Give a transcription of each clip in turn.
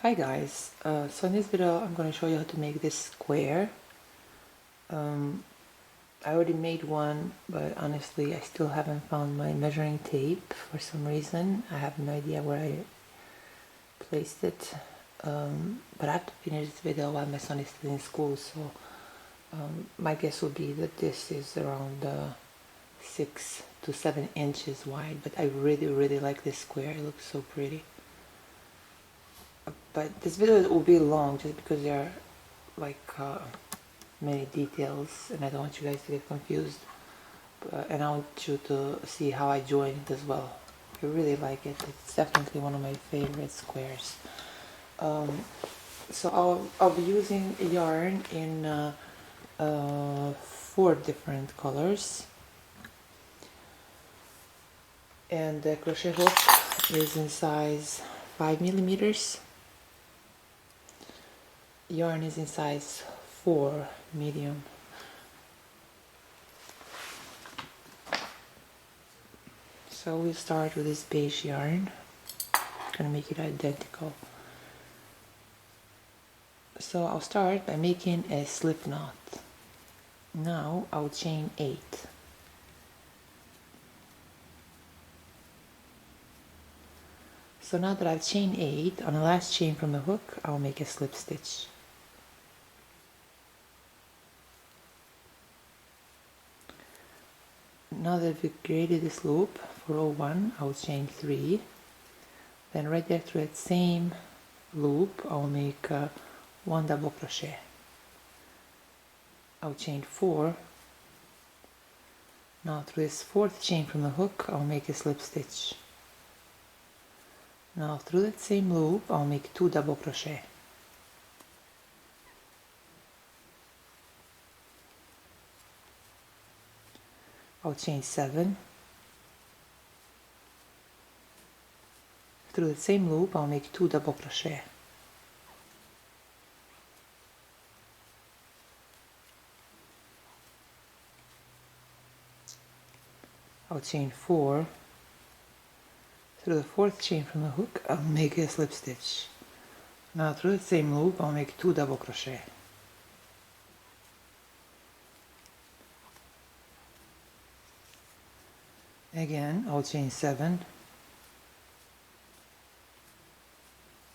Hi guys, so in this video I'm going to show you how to make this square. I already made one, but honestly I still haven't found my measuring tape for some reason. I have no idea where I placed it, but I have to finish this video while my son is still in school, so my guess would be that this is around 6 to 7 inches wide, but I really like this square. It looks so pretty. But this video will be long just because there are like many details and I don't want you guys to get confused, and I want you to see how I join it as well. I really like it. It's definitely one of my favorite squares. So I'll be using yarn in 4 different colors, and the crochet hook is in size 5 millimeters. Yarn is in size 4 medium. So we'll start with this beige yarn. Gonna make it identical. So I'll start by making a slip knot. Now I'll chain 8. So now that I've chained 8, on the last chain from the hook, I'll make a slip stitch. Now that we've created this loop for row 1, I'll chain 3. Then right there through that same loop, I'll make 1 double crochet. I'll chain 4. Now through this 4th chain from the hook, I'll make a slip stitch. Now through that same loop, I'll make 2 double crochet. I'll chain 7. Through the same loop, I'll make 2 double crochet. I'll chain 4. Through the 4th chain from the hook, I'll make a slip stitch. Now through the same loop, I'll make 2 double crochet. Again, I'll chain 7.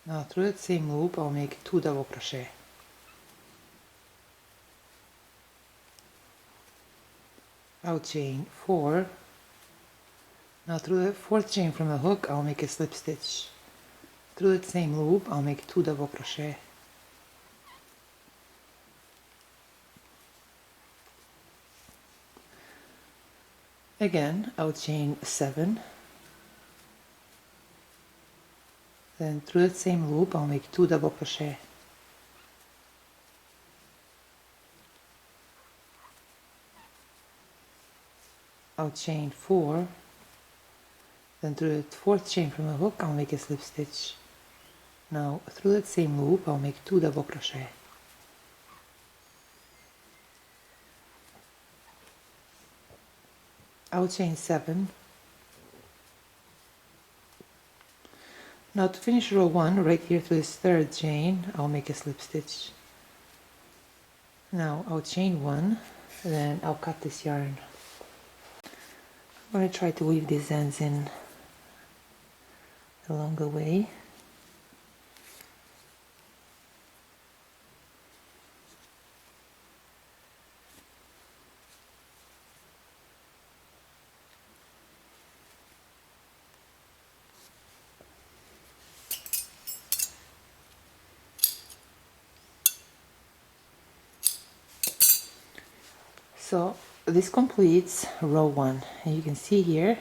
Now through that same loop, I'll make 2 double crochet. I'll chain 4. Now through the 4th chain from the hook, I'll make a slip stitch. Through that same loop, I'll make 2 double crochet. Again, I'll chain 7. Then through that same loop, I'll make 2 double crochet. I'll chain 4. Then through the 4th chain from the hook, I'll make a slip stitch. Now through that same loop, I'll make 2 double crochet. I'll chain 7. Now to finish row 1, right here through this 3rd chain, I'll make a slip stitch. Now I'll chain 1, and then I'll cut this yarn. I'm going to try to weave these ends in along the way. So this completes row 1, and you can see here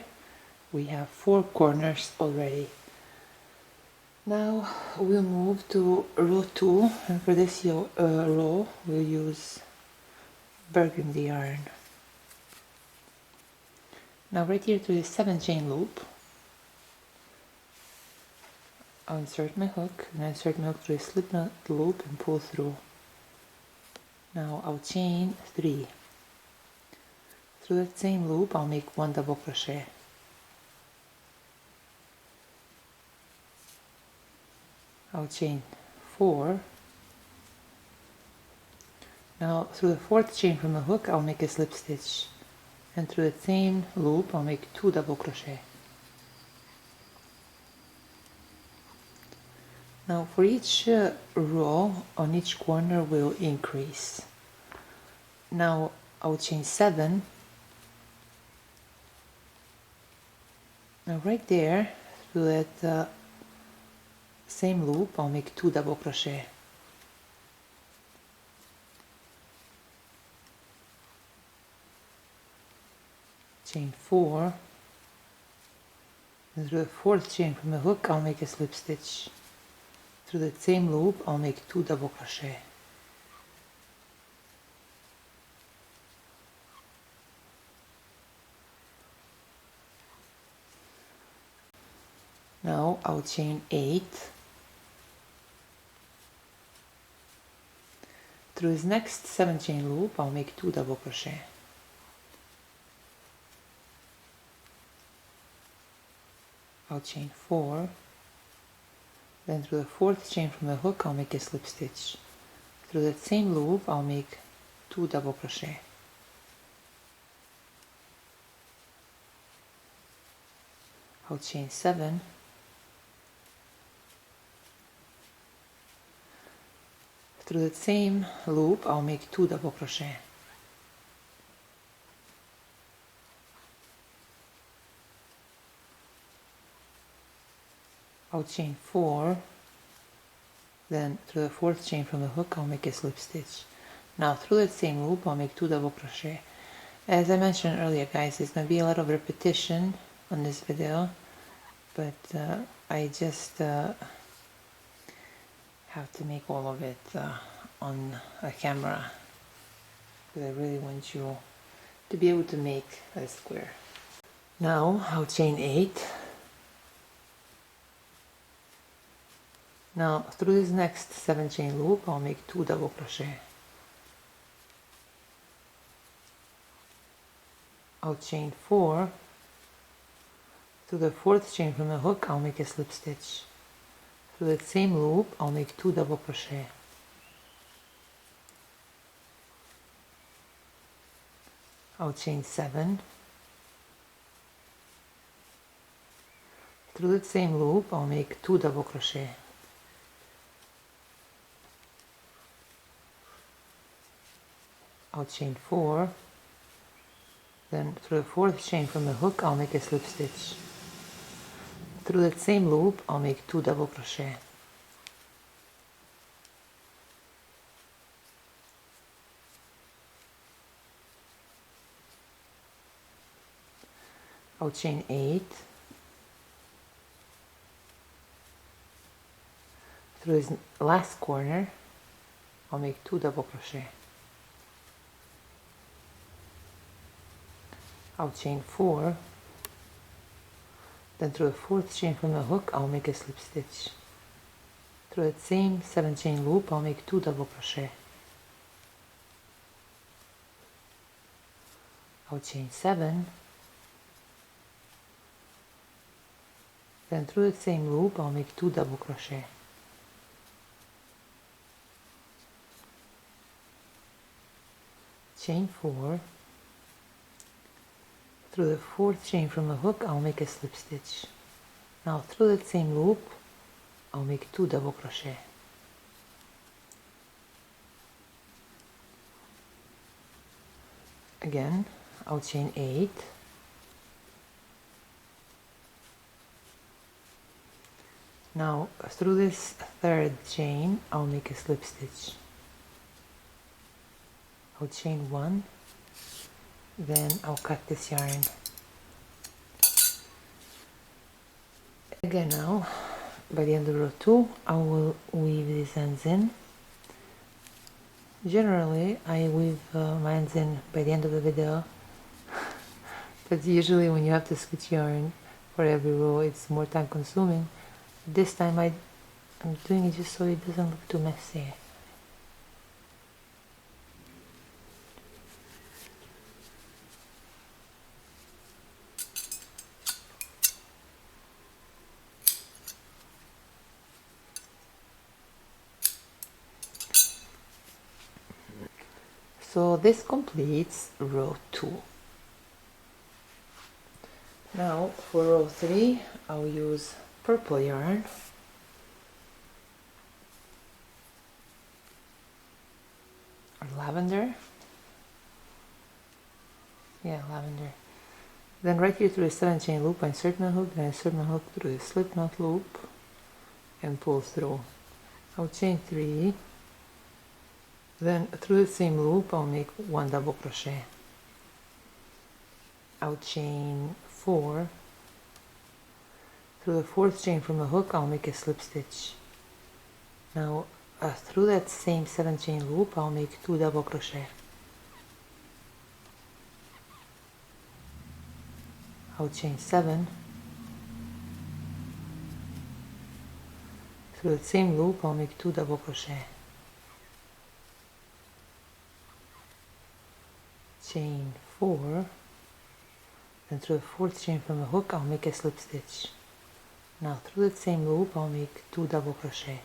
we have 4 corners already. Now we'll move to row 2, and for this row we'll use burgundy yarn. Now right here to the 7 chain loop, I'll insert my hook and insert my hook through a slip knot loop and pull through. Now I'll chain 3. Through that same loop, I'll make 1 double crochet. I'll chain 4. Now through the 4th chain from the hook I'll make a slip stitch, and through the same loop I'll make 2 double crochet. Now for each row on each corner will increase. Now I'll chain 7. Now right there through that same loop I'll make 2 double crochet. Chain 4, and through the 4th chain from the hook I'll make a slip stitch. Through the same loop I'll make 2 double crochet. Now I'll chain 8. Through this next 7 chain loop I'll make 2 double crochet. I'll chain 4, then through the 4th chain from the hook I'll make a slip stitch. Through that same loop I'll make 2 double crochet. I'll chain 7, through that same loop I'll make 2 double crochet. I'll chain 4, then through the 4th chain from the hook I'll make a slip stitch. Now through that same loop I'll make 2 double crochet. As I mentioned earlier, guys, there's going to be a lot of repetition on this video, but I just have to make all of it on a camera, because I really want you to be able to make a square. Now I'll chain 8. Now through this next 7 chain loop I'll make 2 double crochet. I'll chain 4. Through the 4th chain from the hook I'll make a slip stitch. Through that same loop I'll make 2 double crochet. I'll chain 7. Through that same loop I'll make 2 double crochet. I'll chain 4, then through the 4th chain from the hook I'll make a slip stitch. Through that same loop I'll make 2 double crochet. I'll chain 8, through this last corner I'll make 2 double crochet. I'll chain 4, then through the 4th chain from the hook I'll make a slip stitch. Through that same 7 chain loop I'll make 2 double crochet. I'll chain 7, then through the same loop I'll make 2 double crochet. Chain 4, through the 4th chain from the hook I'll make a slip stitch. Now through that same loop I'll make 2 double crochet. Again I'll chain 8, now through this 3rd chain I'll make a slip stitch. I'll chain 1, then I'll cut this yarn. Again now, by the end of row 2, I will weave these ends in. Generally, I weave my ends in by the end of the video, but usually when you have to switch yarn for every row, it's more time consuming. This time I'm doing it just so it doesn't look too messy. So this completes row 2. Now for row 3 I'll use purple yarn, or lavender, lavender. Then right here through the 7 chain loop I insert my hook, then I insert my hook through the slip knot loop and pull through. I'll chain 3, then through the same loop I'll make 1 double crochet. I'll chain 4, through the 4th chain from the hook I'll make a slip stitch. Now through that same 7 chain loop I'll make 2 double crochet. I'll chain 7, through the same loop I'll make 2 double crochet. Chain 4, then through the 4th chain from the hook I'll make a slip stitch. Now through the same loop I'll make 2 double crochet.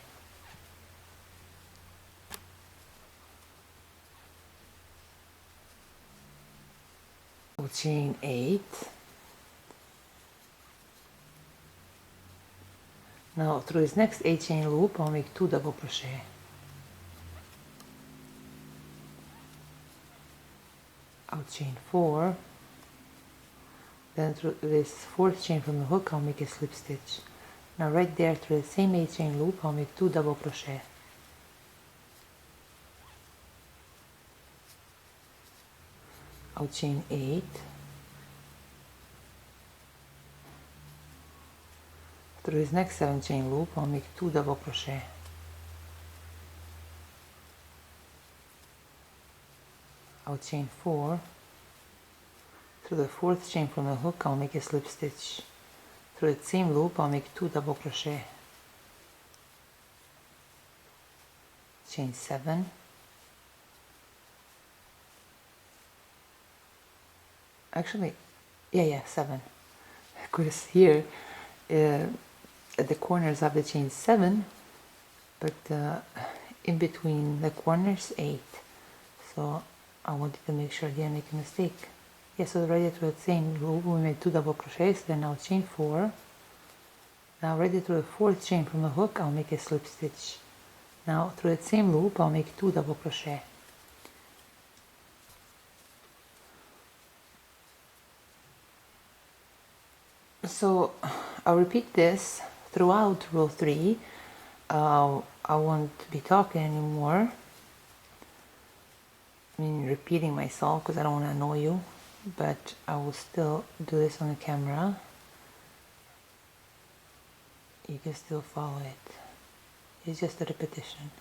I'll chain 8. Now through this next 8 chain loop I'll make 2 double crochet. I'll chain 4, then through this 4th chain from the hook I'll make a slip stitch. Now right there through the same 8 chain loop I'll make 2 double crochet. I'll chain 8, through this next 7 chain loop I'll make 2 double crochet. I'll chain 4, through the 4th chain from the hook I'll make a slip stitch. Through the same loop I'll make 2 double crochet. Chain 7, actually 7, because here at the corners of the chain 7, but in between the corners 8, so I wanted to make sure I didn't make a mistake. So right through the same loop we made 2 double crochets, then I'll chain 4. Now right through the 4th chain from the hook I'll make a slip stitch. Now through the same loop I'll make 2 double crochet. So I'll repeat this throughout row 3. I won't be talking anymore. Repeating myself because I don't want to annoy you, but I will still do this on the camera. You can still follow it. It's just a repetition.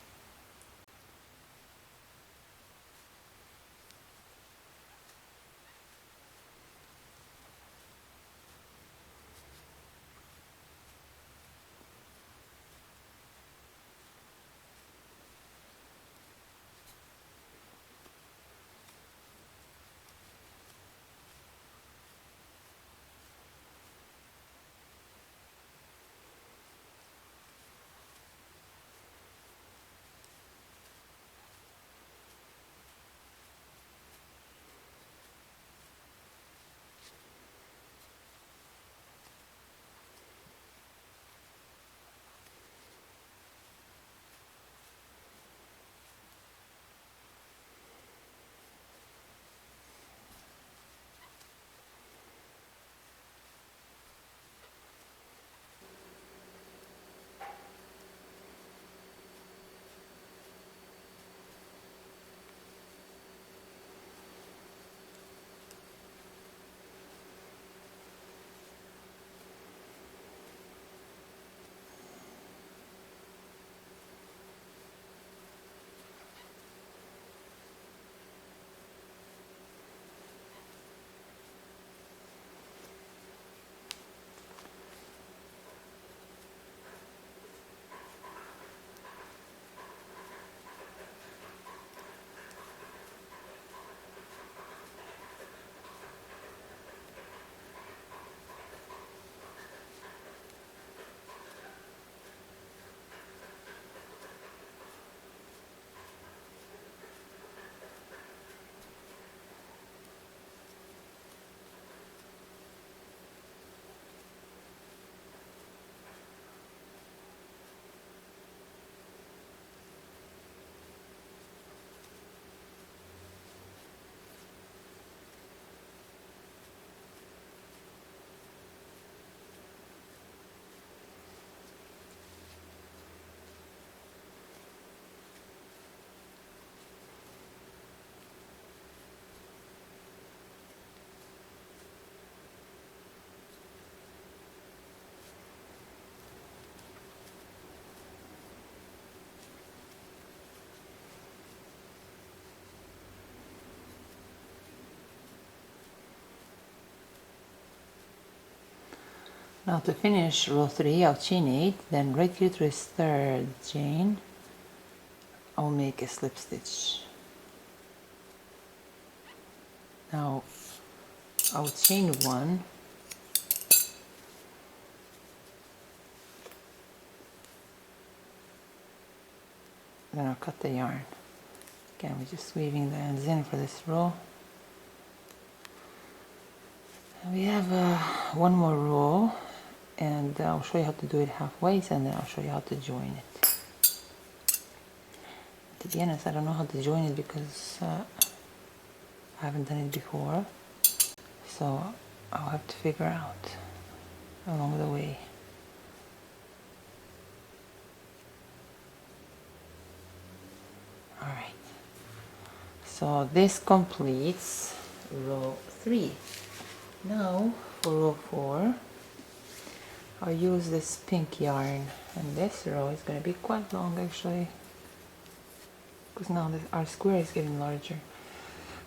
Now to finish row 3, I'll chain 8, then right here through this third chain, I'll make a slip stitch. Now I'll chain 1, then I'll cut the yarn. Again, we're just weaving the ends in for this row. And we have one more row, and I'll show you how to do it halfway, and then I'll show you how to join it. To be honest, I don't know how to join it because I haven't done it before, so I'll have to figure out along the way. Alright, so this completes row 3. Now for row 4, I'll use this pink yarn, and this row is going to be quite long actually, because now our square is getting larger.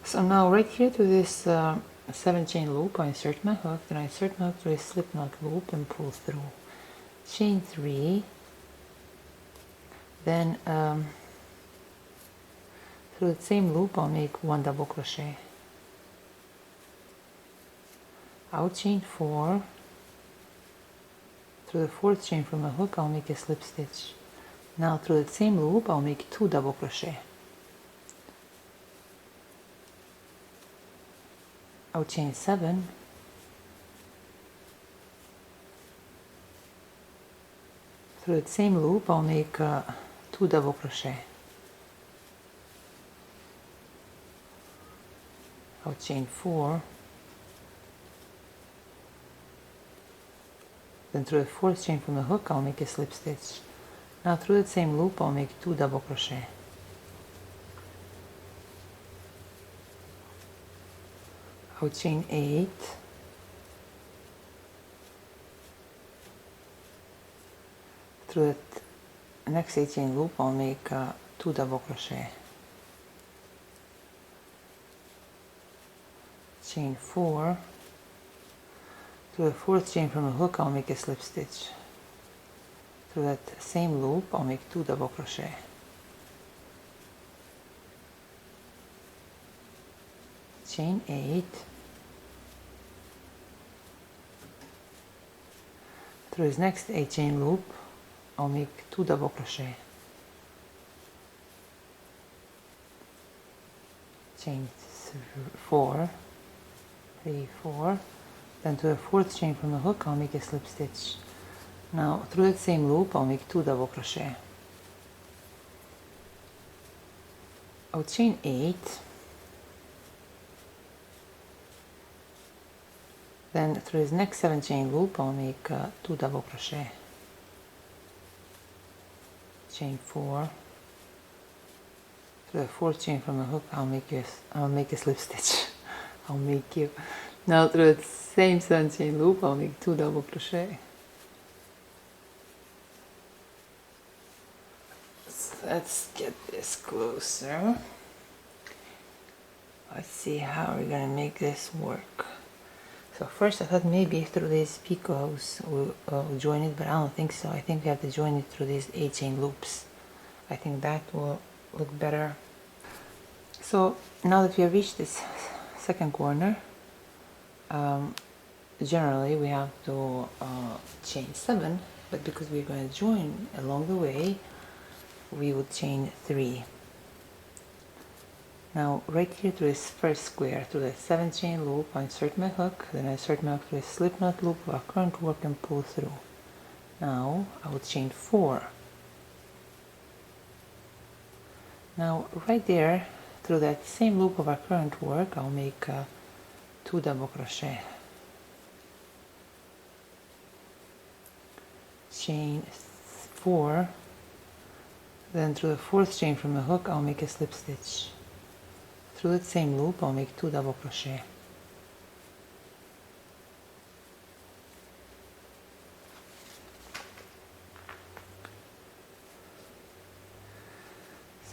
So now right here to this 7 chain loop, I insert my hook, then I insert my hook through a slip knot loop and pull through. Chain 3, then through the same loop I'll make 1 double crochet. I'll chain 4, through the 4th chain from the hook I'll make a slip stitch. Now through the same loop I'll make 2 double crochet. I'll chain 7, through the same loop I'll make 2 double crochet. I'll chain 4, then through the 4th chain from the hook I'll make a slip stitch. Now through the same loop I'll make 2 double crochet. I'll chain 8, through the next 8 chain loop I'll make 2 double crochet. Chain 4, through the 4th chain from the hook I'll make a slip stitch. Through that same loop I'll make 2 double crochet. Chain 8, through this next 8 chain loop I'll make 2 double crochet. Chain 4, 3, 4, then to the 4th chain from the hook I'll make a slip stitch. Now through that same loop I'll make 2 double crochet. I'll chain 8, then through this next 7 chain loop I'll make 2 double crochet. Chain 4, through the 4th chain from the hook I'll make a slip stitch. I'll make you. Now through the same 7 chain loop I'll make 2 double crochet. So let's get this closer. Let's see how we're gonna make this work. So first I thought maybe through these picots we'll join it, but I don't think so. I think we have to join it through these 8 chain loops. I think that will look better. So now that we have reached this second corner, generally we have to chain 7, but because we're going to join along the way, we would chain 3. Now right here to this first square, through the 7 chain loop, I insert my hook, then I insert my hook through a slip knot loop of our current work and pull through. Now I would chain 4. Now right there, through that same loop of our current work, I'll make 2 double crochet. Chain 4, then through the 4th chain from the hook I'll make a slip stitch. Through that same loop I'll make 2 double crochet.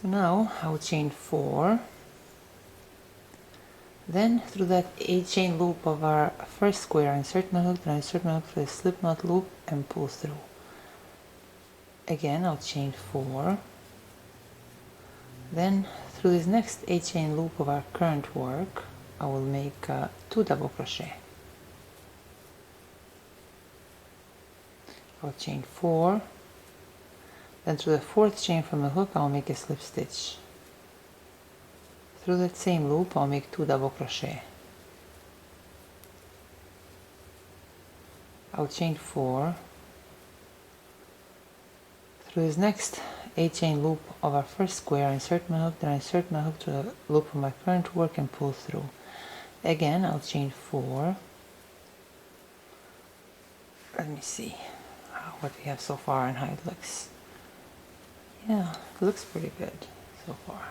So now I will chain 4, Then through that 8 chain loop of our first square, insert my hook, then insert my hook through a slip knot loop and pull through. Again, I'll chain 4. Then through this next 8 chain loop of our current work, I will make 2 double crochet. I'll chain 4. Then through the 4th chain from the hook, I'll make a slip stitch. Through that same loop, I'll make 2 double crochet. I'll chain 4. Through this next 8 chain loop of our first square, insert my hook, then I insert my hook through the loop of my current work and pull through. Again, I'll chain 4. Let me see what we have so far and how it looks. Yeah, it looks pretty good so far.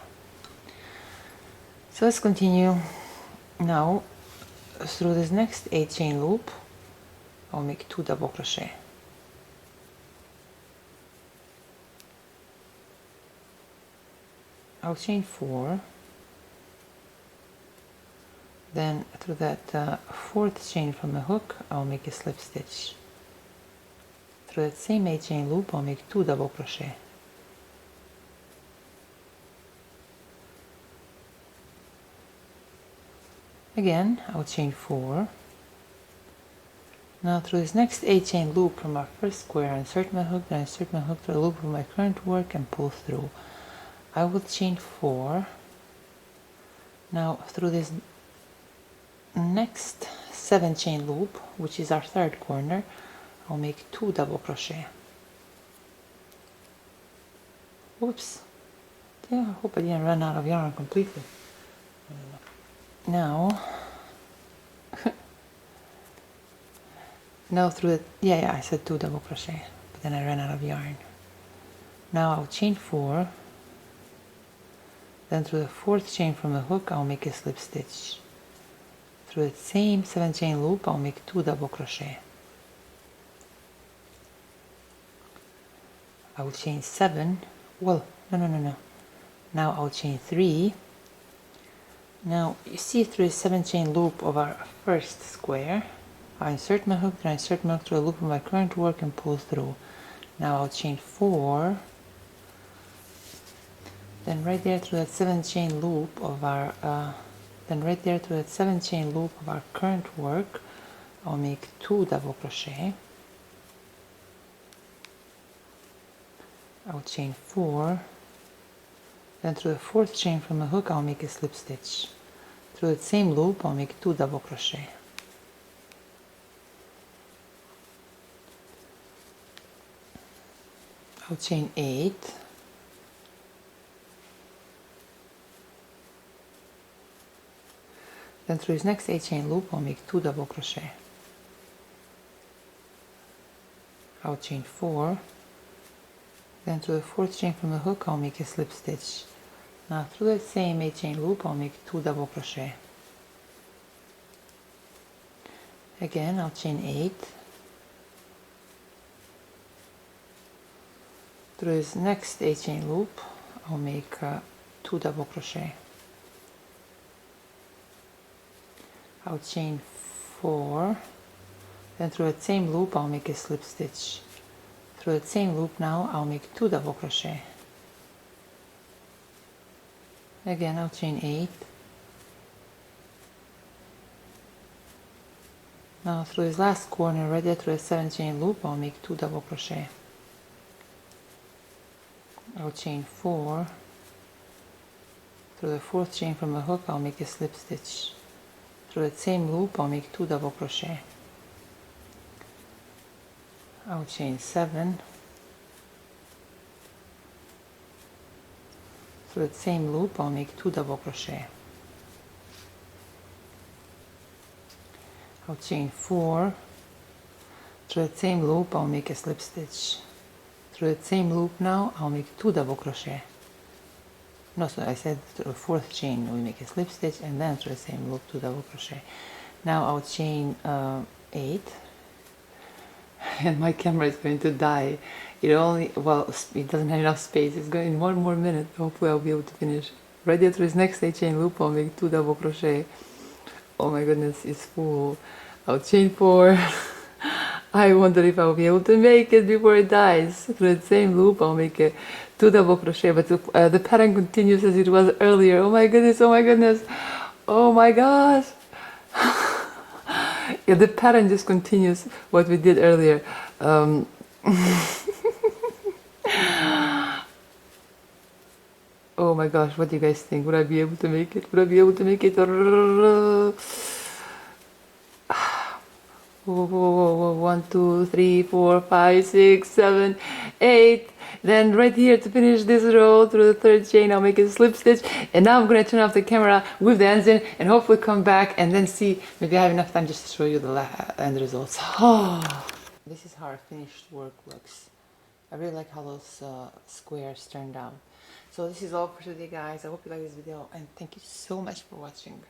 So let's continue. Now, through this next 8 chain loop, I'll make 2 double crochet. I'll chain 4. Then through that 4th chain from the hook, I'll make a slip stitch. Through that same 8 chain loop, I'll make 2 double crochet. Again, I'll chain 4. Now through this next 8 chain loop from our first square, insert my hook, then insert my hook through the loop of my current work and pull through. I will chain 4. Now through this next 7 chain loop, which is our third corner, I'll make 2 double crochet. Whoops. Yeah, I hope I didn't run out of yarn completely. Now through it, I said 2 double crochet, but then I ran out of yarn. Now I'll chain 4. Then through the 4th chain from the hook, I'll make a slip stitch. Through the same 7 chain loop, I'll make 2 double crochet. I will chain 7. Well, no. Now I'll chain 3. Now you see through the 7 chain loop of our first square, I insert my hook, then I insert my hook through the loop of my current work and pull through. Now I'll chain 4. Then right there through that 7 chain loop of our current work, I'll make 2 double crochet. I'll chain 4. Then through the 4th chain from the hook, I'll make a slip stitch. Through that same loop, I'll make 2 double crochet. I'll chain 8. Then through this next 8 chain loop, I'll make 2 double crochet. I'll chain 4. Then through the 4th chain from the hook, I'll make a slip stitch. Now through that same 8 chain loop, I'll make 2 double crochet. Again, I'll chain 8. Through this next 8 chain loop, I'll make 2 double crochet. I'll chain 4. Then through that same loop, I'll make a slip stitch. Through that same loop now, I'll make 2 double crochet. Again, I'll chain 8. Now through this last corner, right there through a 7 chain loop, I'll make 2 double crochet. I'll chain 4. Through the 4th chain from the hook, I'll make a slip stitch. Through that same loop, I'll make 2 double crochet. I'll chain 7. Through that same loop, I'll make 2 double crochet. I'll chain 4. Through that same loop, I'll make a slip stitch. Through that same loop now, I'll make 2 double crochet. No, so I said through the 4th chain we make a slip stitch, and then through the same loop 2 double crochet. Now I'll chain 8, and my camera is going to die. It doesn't have enough space. It's going in 1 more minute. Hopefully I'll be able to finish. Right there through this next 8 chain loop, I'll make 2 double crochet. oh my goodness, it's full. I'll chain 4. I wonder if I'll be able to make it before it dies. Through the same loop, I'll make it 2 double crochet, but the pattern continues as it was earlier. Oh my goodness, oh my goodness, oh my gosh. Yeah, the pattern just continues what we did earlier. Oh my gosh, what do you guys think? Would I be able to make it? Would I be able to make it? Whoa, whoa, whoa, whoa. 1, 2, 3, 4, 5, 6, 7, 8. Then right here to finish this row through the 3rd chain, I'll make a slip stitch. And now I'm gonna turn off the camera with the ends in and hopefully come back and then see, maybe I have enough time just to show you the end results. This is how our finished work looks. I really like how those squares turned out. So this is all for today, guys. I hope you like this video and thank you so much for watching.